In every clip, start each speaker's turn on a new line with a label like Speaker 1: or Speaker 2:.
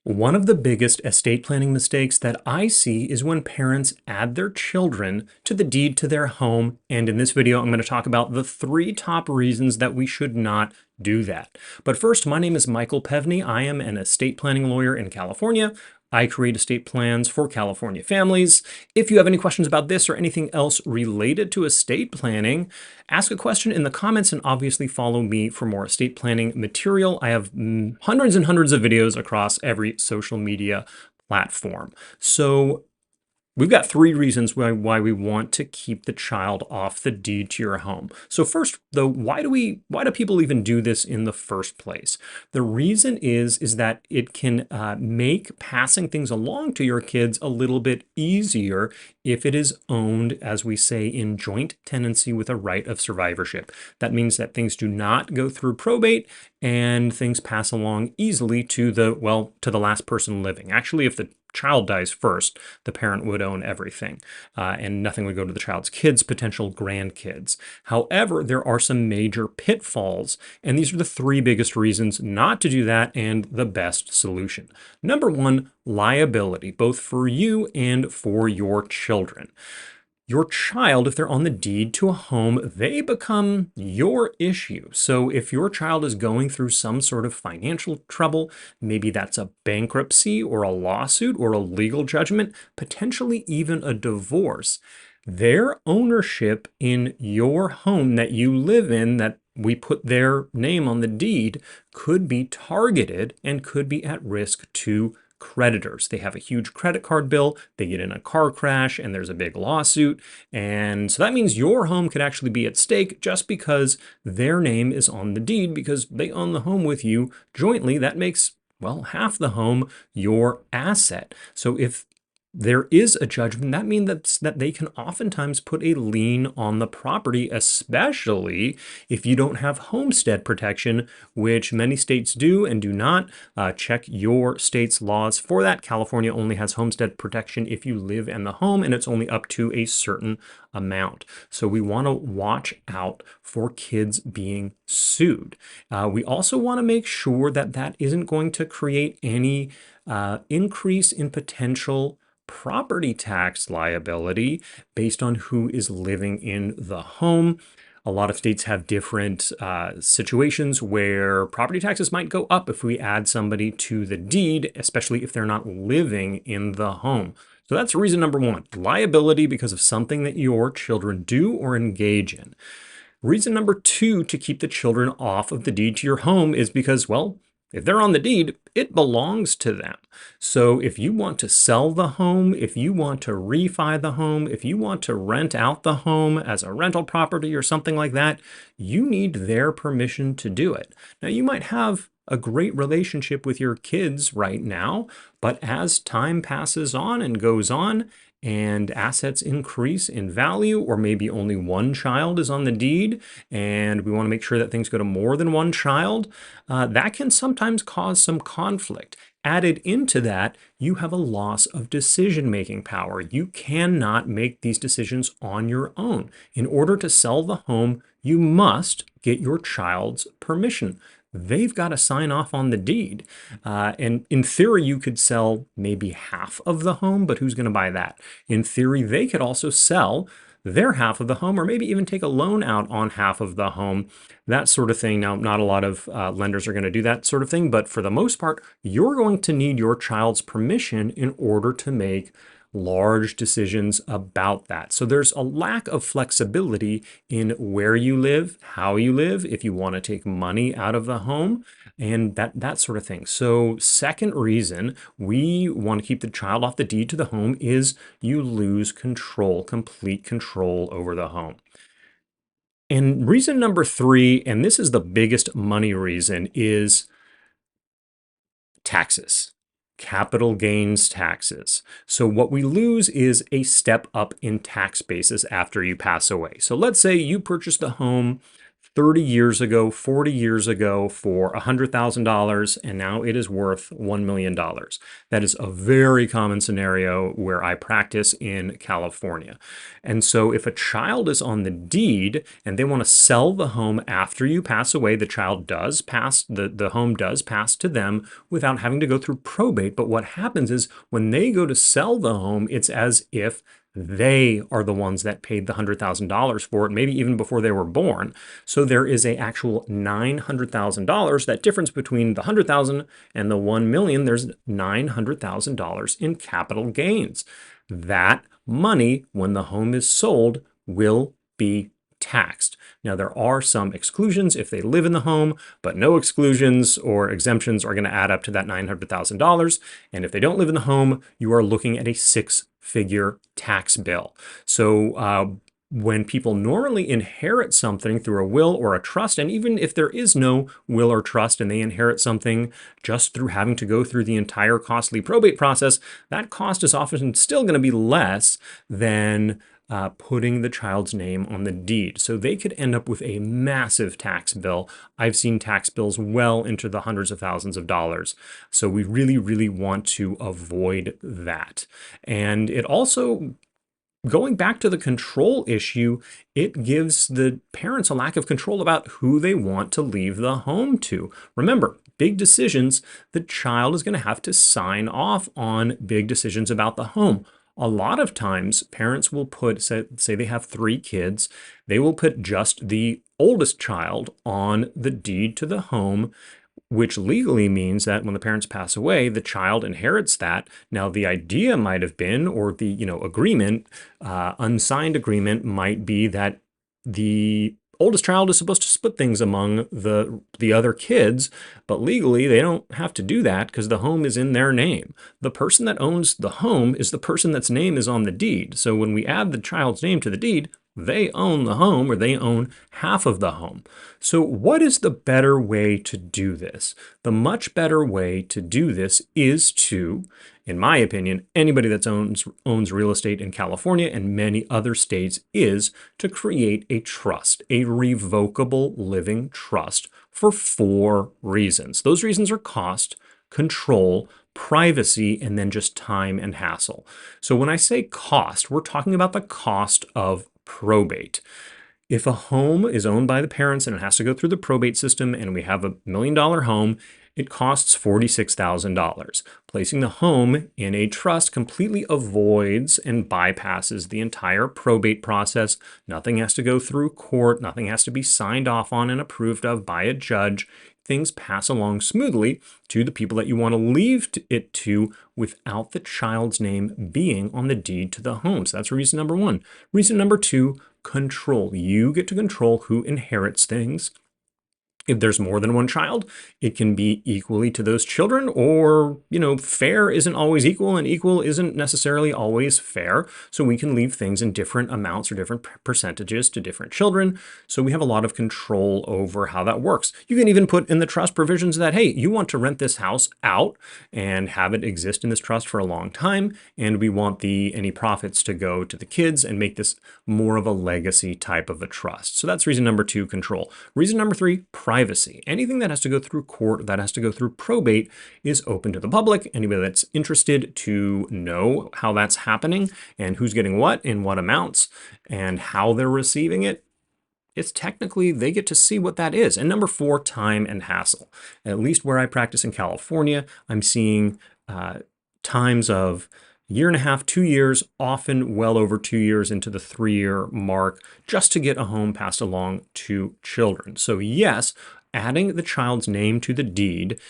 Speaker 1: One of the biggest estate planning mistakes that I see is when parents add their children to the deed to their home. And in this video, I'm going to talk about the 3 top reasons that we should not do that. But first, my name is Michael Pevney. I am an estate planning lawyer in California. I create estate plans for California families. If you have any questions about this or anything else related to estate planning, ask a question in the comments and obviously follow me for more estate planning material. I have hundreds and hundreds of videos across every social media platform. So we've got 3 reasons why we want to keep the child off the deed to your home. So first, though, why do people even do this in the first place? The reason is that it can make passing things along to your kids a little bit easier if it is owned, as we say, in joint tenancy with a right of survivorship. That means that things do not go through probate and things pass along easily to the last person living. Actually, if the child dies first, the parent would own everything, and nothing would go to the child's kids, potential grandkids. However, there are some major pitfalls, and these are the 3 biggest reasons not to do that and the best solution. Number 1, liability, both for you and for your children. Your child, if they're on the deed to a home, they become your issue. So if your child is going through some sort of financial trouble, maybe that's a bankruptcy or a lawsuit or a legal judgment, potentially even a divorce, their ownership in your home that you live in, that we put their name on the deed, could be targeted and could be at risk to creditors. They have a huge credit card bill, they get in a car crash, and there's a big lawsuit. And so that means your home could actually be at stake just because their name is on the deed, because they own the home with you jointly. That makes, well, half the home your asset. So if there is a judgment, that means that they can oftentimes put a lien on the property, especially if you don't have homestead protection, which many states do and do not. Check your state's laws for that. California only has homestead protection if you live in the home, and it's only up to a certain amount. So we want to watch out for kids being sued. We also want to make sure that that isn't going to create any increase in potential property tax liability based on who is living in the home. A lot of states have different situations where property taxes might go up if we add somebody to the deed, especially if they're not living in the home. So that's reason number 1, liability because of something that your children do or engage in. Reason number 2 to keep the children off of the deed to your home is because, well, if they're on the deed, it belongs to them. So if you want to sell the home, if you want to refi the home, if you want to rent out the home as a rental property or something like that, you need their permission to do it. Now, you might have a great relationship with your kids right now, but as time passes on and goes on, and assets increase in value, or maybe only one child is on the deed, and we want to make sure that things go to more than one child, that can sometimes cause some conflict. Added into that, you have a loss of decision-making power. You cannot make these decisions on your own. In order to sell the home, you must get your child's permission. They've got to sign off on the deed. And in theory, you could sell maybe half of the home, but who's going to buy that? In theory, they could also sell their half of the home, or maybe even take a loan out on half of the home, that sort of thing. Now, not a lot of lenders are going to do that sort of thing, but for the most part, you're going to need your child's permission in order to make large decisions about that. So there's a lack of flexibility in where you live, how you live, if you want to take money out of the home, and that sort of thing. So second reason we want to keep the child off the deed to the home is you lose control, complete control over the home. And reason number 3, and this is the biggest money reason, is taxes. Capital gains taxes. So what we lose is a step up in tax basis after you pass away. So let's say you purchased a home 30 years ago, 40 years ago for $100,000, and now it is worth $1 million. That is a very common scenario where I practice in California. And so if a child is on the deed and they want to sell the home after you pass away, the child does pass, the home does pass to them without having to go through probate. But what happens is when they go to sell the home, it's as if they are the ones that paid the $100,000 for it, maybe even before they were born. So there is a actual $900,000. That difference between the $100,000 and the $1 million, there's $900,000 in capital gains. That money, when the home is sold, will be taxed. Now, there are some exclusions if they live in the home, but no exclusions or exemptions are going to add up to that $900,000. And if they don't live in the home, you are looking at a six-figure tax bill. So when people normally inherit something through a will or a trust, and even if there is no will or trust and they inherit something just through having to go through the entire costly probate process, that cost is often still going to be less than putting the child's name on the deed. So they could end up with a massive tax bill. I've seen tax bills well into the hundreds of thousands of dollars. So we really, really want to avoid that. And it also, going back to the control issue, it gives the parents a lack of control about who they want to leave the home to. Remember, big decisions, the child is going to have to sign off on big decisions about the home. A lot of times, parents will put, say they have 3 kids, they will put just the oldest child on the deed to the home, which legally means that when the parents pass away, the child inherits that. Now, the idea might have been, or the agreement, unsigned agreement might be that the oldest child is supposed to split things among the other kids, but legally they don't have to do that because the home is in their name. The person that owns the home is the person that's name is on the deed. So when we add the child's name to the deed, they own the home, or they own half of the home. So what is the better way to do this? The much better way to do this is to, in my opinion, anybody that owns real estate in California and many other states, is to create a trust, a revocable living trust, for 4 reasons. Those reasons are cost, control, privacy, and then just time and hassle. So when I say cost, we're talking about the cost of probate. If a home is owned by the parents and it has to go through the probate system, and we have $1 million home, it costs $46,000. Placing the home in a trust completely avoids and bypasses the entire probate process. Nothing has to go through court. Nothing has to be signed off on and approved of by a judge. Things pass along smoothly to the people that you want to leave it to without the child's name being on the deed to the home. So that's reason number 1. Reason number 2, control. You get to control who inherits things. If there's more than one child, it can be equally to those children, or, fair isn't always equal and equal isn't necessarily always fair. So we can leave things in different amounts or different percentages to different children. So we have a lot of control over how that works. You can even put in the trust provisions that, hey, you want to rent this house out and have it exist in this trust for a long time. And we want any profits to go to the kids and make this more of a legacy type of a trust. So that's reason number 2, control. Reason number 3, privacy. Anything that has to go through court, that has to go through probate, is open to the public. Anybody that's interested to know how that's happening and who's getting what in what amounts and how they're receiving it, it's technically, they get to see what that is. And number 4, time and hassle. At least where I practice in California, I'm seeing times of 1.5 to 2 years, often well over 2 years into the 3-year mark, just to get a home passed along to children. So yes, adding the child's name to the deed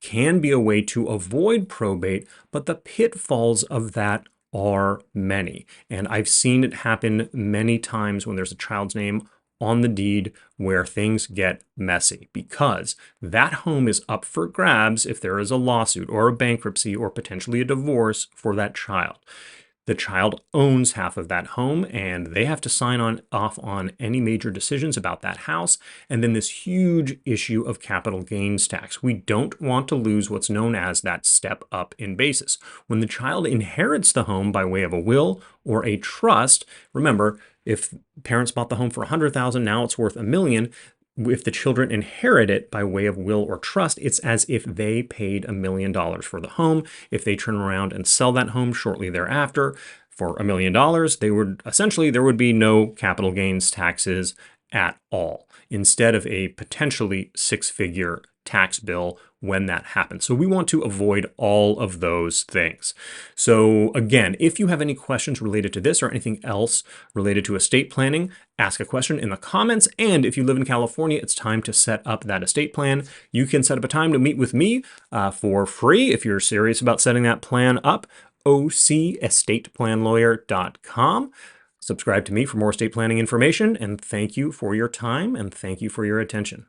Speaker 1: can be a way to avoid probate, but the pitfalls of that are many. And I've seen it happen many times when there's a child's name on the deed where things get messy, because that home is up for grabs if there is a lawsuit or a bankruptcy or potentially a divorce for that child. The child owns half of that home, and they have to sign off on any major decisions about that house. And then this huge issue of capital gains tax. We don't want to lose what's known as that step up in basis. When the child inherits the home by way of a will or a trust, remember, if parents bought the home for $100,000, now it's worth $1 million. if the children inherit it by way of will or trust, it's as if they paid $1 million for the home. If they turn around and sell that home shortly thereafter for $1 million, they would essentially, there would be no capital gains taxes at all, instead of a potentially six-figure tax bill when that happens. So we want to avoid all of those things. So again, if you have any questions related to this or anything else related to estate planning, ask a question in the comments. And if you live in California, it's time to set up that estate plan. You can set up a time to meet with me for free if you're serious about setting that plan up. ocestateplanlawyer.com. Subscribe to me for more estate planning information, and thank you for your time and thank you for your attention.